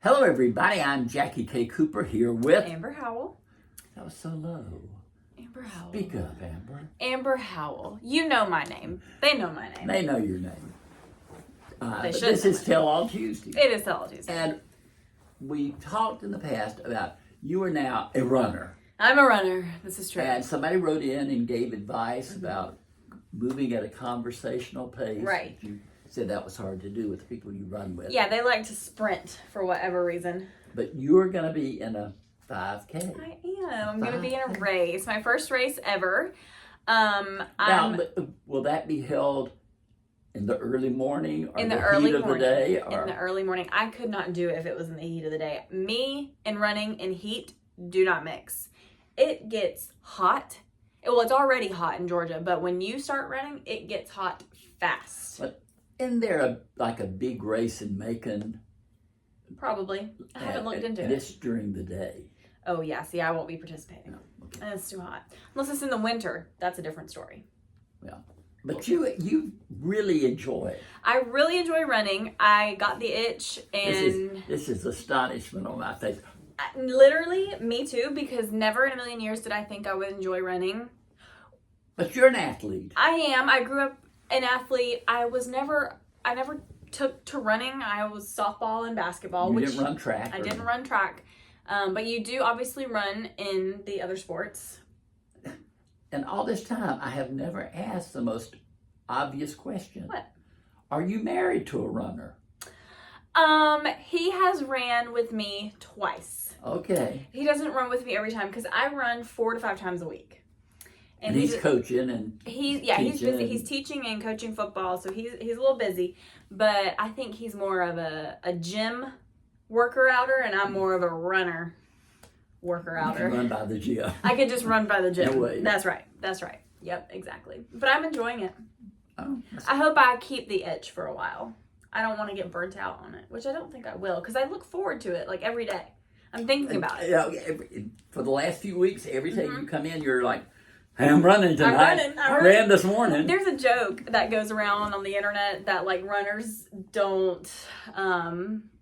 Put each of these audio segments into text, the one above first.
Hello, everybody. I'm JackieKCooper here with Amber Howell. That was so low. Amber Howell. Speak up, Amber. Amber Howell. You know my name. They know my name. They know your name. They should This know is my Tell All Tuesday. It is Tell All Tuesday. And we talked in the past about you are now a runner. I'm a runner. This is true. And somebody wrote in and gave advice about moving at a conversational pace. Right. You said that was hard to do with the people you run with. Yeah, they like to sprint for whatever reason. But you're going to be in a 5K. I am. I'm going to be in a race. My first race ever. Now, will that be held in the early morning or in the heat early of morning. the day? Or? In the early morning. I could not do it if it was in the heat of the day. Me and running in heat do not mix. It gets hot. Well, it's already hot in Georgia, but when you start running, it gets hot fast. But isn't there a big race in Macon? Probably. I haven't looked into and it. it's during the day. Oh, yeah. See, I won't be participating. No, okay. And it's too hot. Unless it's in the winter. That's a different story. Yeah. But you really enjoy it. I really enjoy running. I got the itch, and This is astonishment on my face. literally, me too, because never in a million years did I think I would enjoy running. But you're an athlete. I am. I grew up an athlete. I never took to running. I was softball and basketball. You didn't run track. I didn't run track. But you do obviously run in the other sports. And all this time, I have never asked the most obvious question. What? Are you married to a runner? He has ran with me twice. Okay. He doesn't run with me every time because I run 4 to 5 times a week. And he's coaching and he's busy. He's teaching and coaching football, so he's a little busy. But I think he's more of a gym worker outer, and I'm more of a runner worker outer. You can run by the gym. I could just run by the gym. No way. That's right. Yep, exactly. But I'm enjoying it. Oh, I hope I keep the itch for a while. I don't want to get burnt out on it, which I don't think I will, because I look forward to it like every day. I'm thinking about it. You know, for the last few weeks, every time you come in, you're like, hey, I'm running tonight. I ran this morning. There's a joke that goes around on the internet that like runners don't,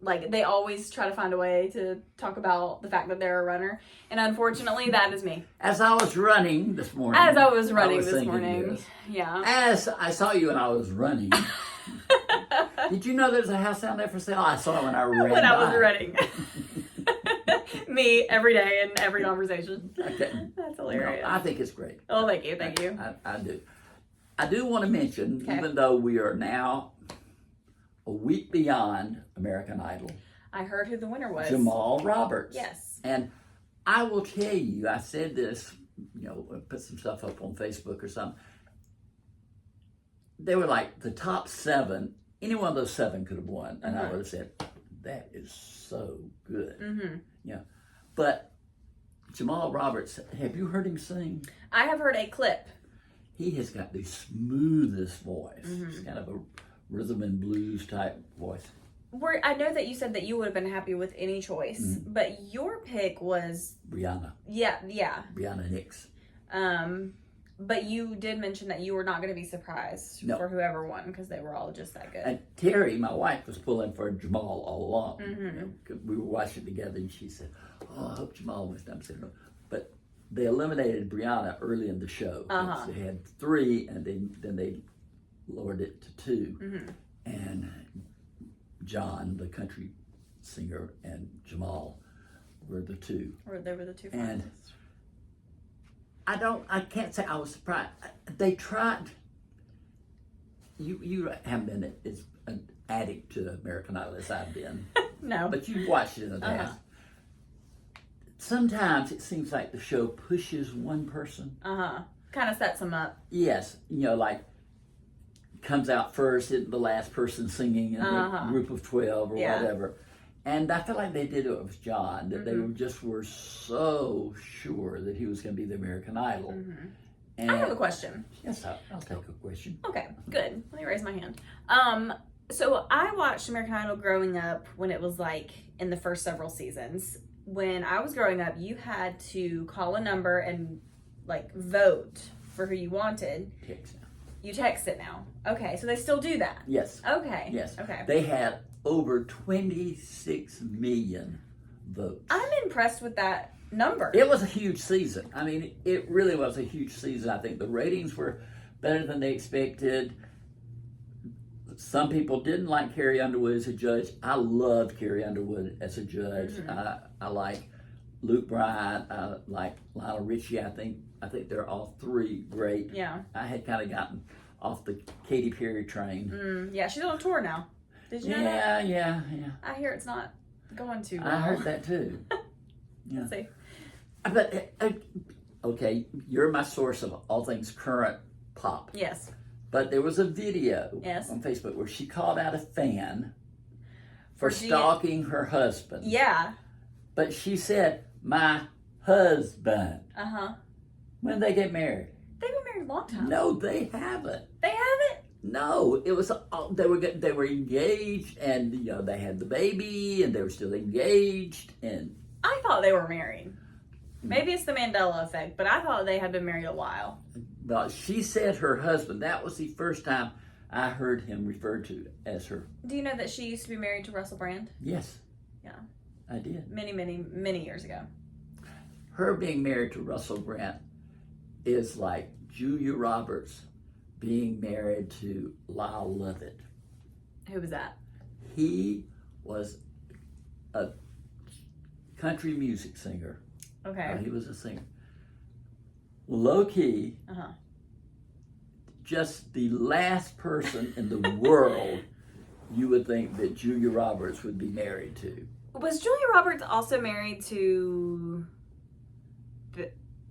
like they always try to find a way to talk about the fact that they're a runner. And unfortunately, that is me. As I was running this morning. This yeah. As I saw you and I was running. Did you know there's a house down there for sale? I saw it when I ran When I was by. running. Me every day in every conversation. Okay. That's hilarious. No, I think it's great. Oh, thank you. I do. I do want to mention, Okay. even though we are now a week beyond American Idol, I heard who the winner was. Jamal Roberts. Yes. And I will tell you, I said this, put some stuff up on Facebook or something. They were like the top 7. Any one of those 7 could have won. And I would have said, that is so good. Mm-hmm. Yeah. But Jamal Roberts, have you heard him sing? I have heard a clip. He has got the smoothest voice. Mm-hmm. It's kind of a rhythm and blues type voice. I know that you said that you would have been happy with any choice, but your pick was Brianna. Yeah. Brianna Nix. But you did mention that you were not going to be surprised for whoever won because they were all just that good. And Terry, my wife, was pulling for Jamal all along. 'Cause we were watching together, and she said, "Oh, I hope Jamal wins." I'm saying, "No." But they eliminated Brianna early in the show. They had 3, and then they lowered it to 2. And John, the country singer, and Jamal were the 2. Or they were the 2 And finalists. I can't say I was surprised. They tried. You haven't been as an addict to American Idol as I've been. No. But you've watched it in the past. Sometimes it seems like the show pushes one person. Kind of sets them up. Yes. Like comes out first, the last person singing in a group of 12 or whatever. And I feel like they did it with John, that they were so sure that he was going to be the American Idol. And I have a question. Yes, I'll take a question. Okay, good. Let me raise my hand. So I watched American Idol growing up when it was like in the first several seasons. When I was growing up, you had to call a number and like vote for who you wanted. Text now. You text it now. Okay, so they still do that. Yes. Okay. Yes. Okay. They had over 26 million votes. I'm impressed with that number. It was a huge season. I mean, it really was a huge season. I think the ratings were better than they expected. Some people didn't like Carrie Underwood as a judge. I loved Carrie Underwood as a judge. I like Luke Bryan. I like Lionel Richie. I think they're all three great. Yeah. I had kind of gotten off the Katy Perry train. Yeah, she's on tour now. Did you know that? Yeah. I hear it's not going too well. I heard that too. Yeah. Let's see. But okay, you're my source of all things current pop. Yes. But there was a video Yes. on Facebook where she called out a fan for stalking her husband. Yeah. But she said, "My husband." When did they get married? They've been married a long time. No, they haven't. They haven't? No, it was they were engaged, and they had the baby, and they were still engaged, and I thought they were married. Maybe it's the Mandela effect, but I thought they had been married a while. Well, she said her husband. That was the first time I heard him referred to as her. Do you know that she used to be married to Russell Brand? Yes. Yeah. I did. Many years ago. Her being married to Russell Brand is like Julia Roberts being married to Lyle Lovett. Who was that? He was a country music singer. Okay. He was a singer. Low key, just the last person in the world you would think that Julia Roberts would be married to. Was Julia Roberts also married to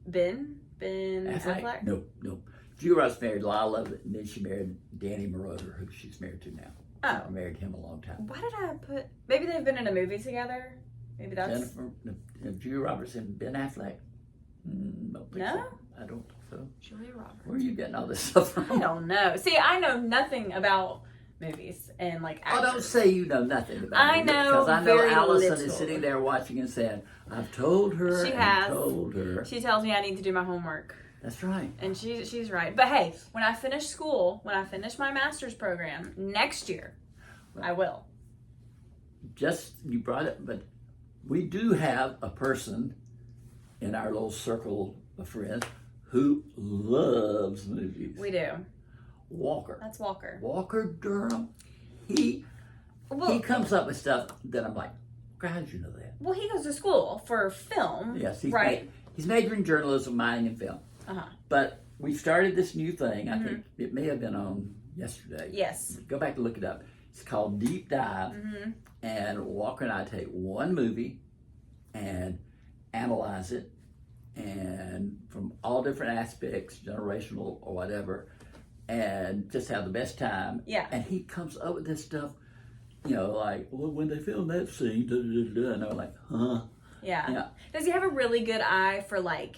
Ben Affleck? No. Julia Roberts married Lyle Lovett, and then she married Danny Moroder, who she's married to now. Oh. I married him a long time. Why did I put... Maybe they've been in a movie together? Maybe that's... Julia Roberts and Ben Affleck? Don't think so. I don't think so. Julia Roberts. Where are you getting all this stuff from? I don't know. See, I know nothing about movies and like actors. Oh, don't say you know nothing about I it. know Because I know very Allison little. is sitting there watching and saying, I've told her. She has. Told her. She tells me I need to do my homework. That's right. And she's right. But hey, when I finish school, when I finish my master's program next year, I will. You brought it, but we do have a person in our little circle of friends who loves movies. We do. Walker. That's Walker. Walker Durham. He comes up with stuff that I'm like, how did you know that? Well, he goes to school for film. Yes, he's majoring in journalism, mining, and film. But we started this new thing. I think it may have been on yesterday. Yes. Go back and look it up. It's called Deep Dive. And Walker and I take one movie and analyze it, and from all different aspects, generational or whatever, and just have the best time. Yeah. And he comes up with this stuff, like, well, when they filmed that scene, and I'm like, huh? Yeah. Does he have a really good eye for like,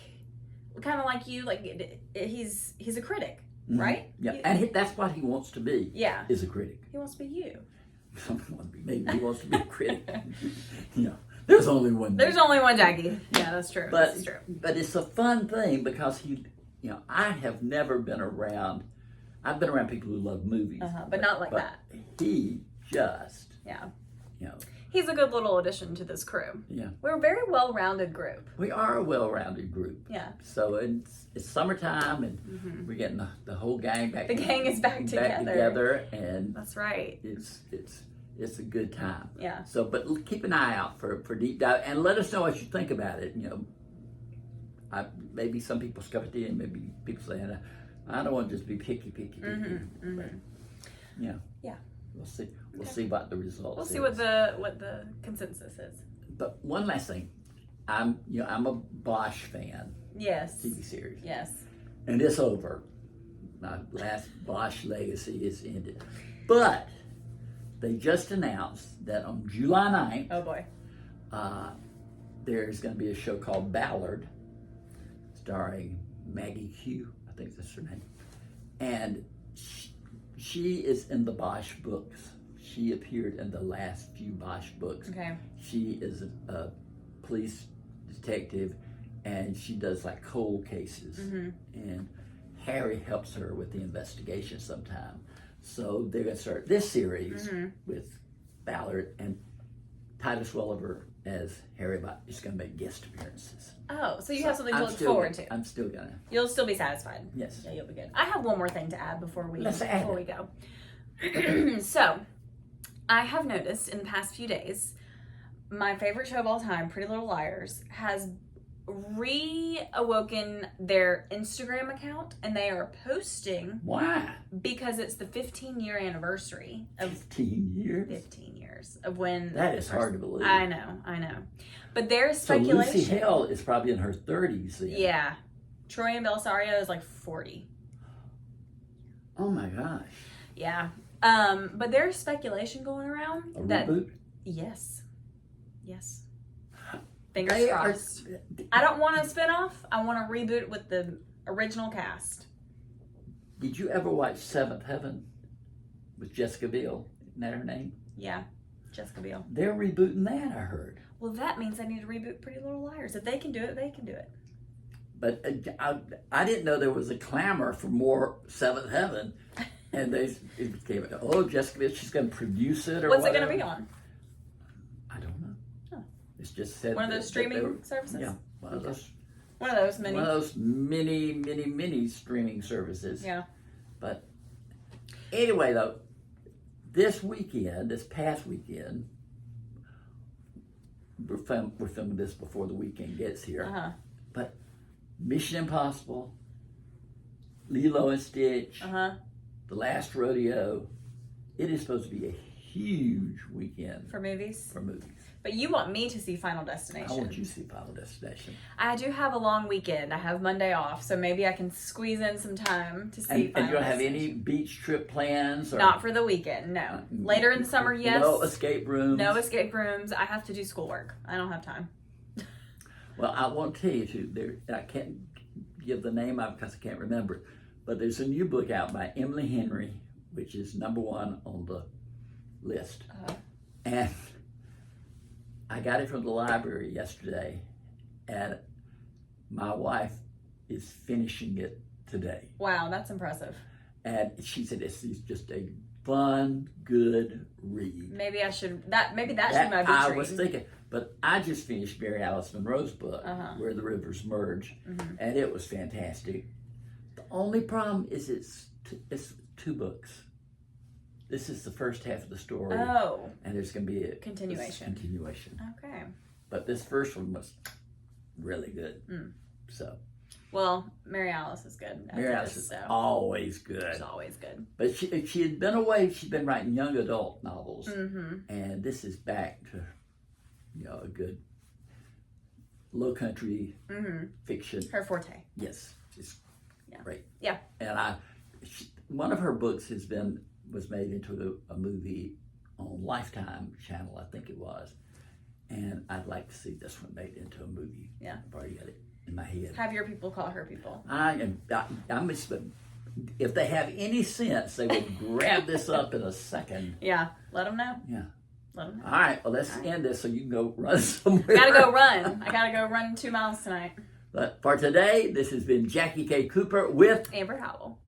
kind of like you, like he's a critic, right? Yeah, and that's what he wants to be. Yeah. Is a critic. He wants to be you. Maybe he wants to be a critic. There's only one. There's only one Jackie. Yeah, that's true. That's true. But it's a fun thing because I have never been around. I've been around people who love movies, but not like that. He just, he's a good little addition to this crew. Yeah, we're a very well-rounded group. We are a well-rounded group. Yeah. So it's summertime, and we're getting the whole gang back. The gang is back together, and that's right. It's a good time. Yeah. So, but keep an eye out for Deep Dive, and let us know what you think about it. Maybe some people scuff it in, maybe people say, I don't want to just be picky. But, yeah. We'll see. We'll see what the results. We'll see what the consensus is. But one last thing, I'm a Bosch fan. Yes. TV series. Yes. And it's over. My last Bosch legacy is ended. But they just announced that on July 9th, oh boy, there's going to be a show called Ballard, starring Maggie Q. I think that's her name. And she is in the Bosch books. She appeared in the last few Bosch books. Okay. She is a police detective, and she does like cold cases. And Harry helps her with the investigation sometime. So they're going to start this series with Ballard, and Titus Welliver as Harry is going to make guest appearances. Oh, so you have something to look forward to. I'm still going to. You'll still be satisfied. Yes. Yeah, you'll be good. I have one more thing to add before we go. So, I have noticed in the past few days, my favorite show of all time, Pretty Little Liars, has reawoken their Instagram account, and they are posting. Why? Because it's the 15-year anniversary of 15 years. 15 years of when. That is hard to believe. I know. But there's speculation. So Lucy Hale is probably in her 30s then. Yeah, Troy and Belisario is like 40. Oh my gosh. Yeah. But there's speculation going around that reboot? Yes. Fingers crossed. I don't want a spinoff. I want a reboot with the original cast. Did you ever watch Seventh Heaven with Jessica Biel? Isn't that her name? Yeah, Jessica Biel. They're rebooting that, I heard. Well, that means I need to reboot Pretty Little Liars. If they can do it, they can do it. But I didn't know there was a clamor for more Seventh Heaven. And it came, Jessica Biel, she's going to produce it or what's whatever. It going to be on? I don't know. Oh. It's just said one of those streaming services? Yeah, one of those many streaming services. Yeah. But anyway, though, this past weekend, we're filming this before the weekend gets here. Uh-huh. But Mission Impossible, Lilo and Stitch, The Last Rodeo, it is supposed to be a huge weekend. For movies? For movies. But you want me to see Final Destination. I want you to see Final Destination. I do have a long weekend. I have Monday off, so maybe I can squeeze in some time to see Final Destination. And you don't have any beach trip plans? Or, not for the weekend, no. Later in the summer, yes. No escape rooms? No escape rooms. I have to do schoolwork. I don't have time. Well, I won't tell you too. I can't give the name out because I can't remember it. But there's a new book out by Emily Henry, which is number 1 on the list. And I got it from the library yesterday, and my wife is finishing it today. Wow, that's impressive. And she said this is just a fun, good read. Maybe that should be my beach read. I was thinking, but I just finished Mary Alice Monroe's book, Where the Rivers Merge, and it was fantastic. The only problem is it's 2 books. This is the first half of the story. Oh. And there's going to be a continuation. Okay. But this first one was really good. So. Well, Mary Alice is good. Mary Alice is always good. She's always good. But she had been away. She'd been writing young adult novels. And this is back to, a good low country fiction. Her forte. Yes. She's great. Yeah. And one of her books was made into a movie on Lifetime Channel, I think it was. And I'd like to see this one made into a movie. Yeah. I've already got it in my head. Have your people call her people. If they have any sense, they would grab this up in a second. Yeah. Let them know. Yeah. Let them know. All right. Well, let's end this so you can go run somewhere. Gotta go run. I gotta go run 2 miles tonight. But for today, this has been Jackie K. Cooper with Amber Howell.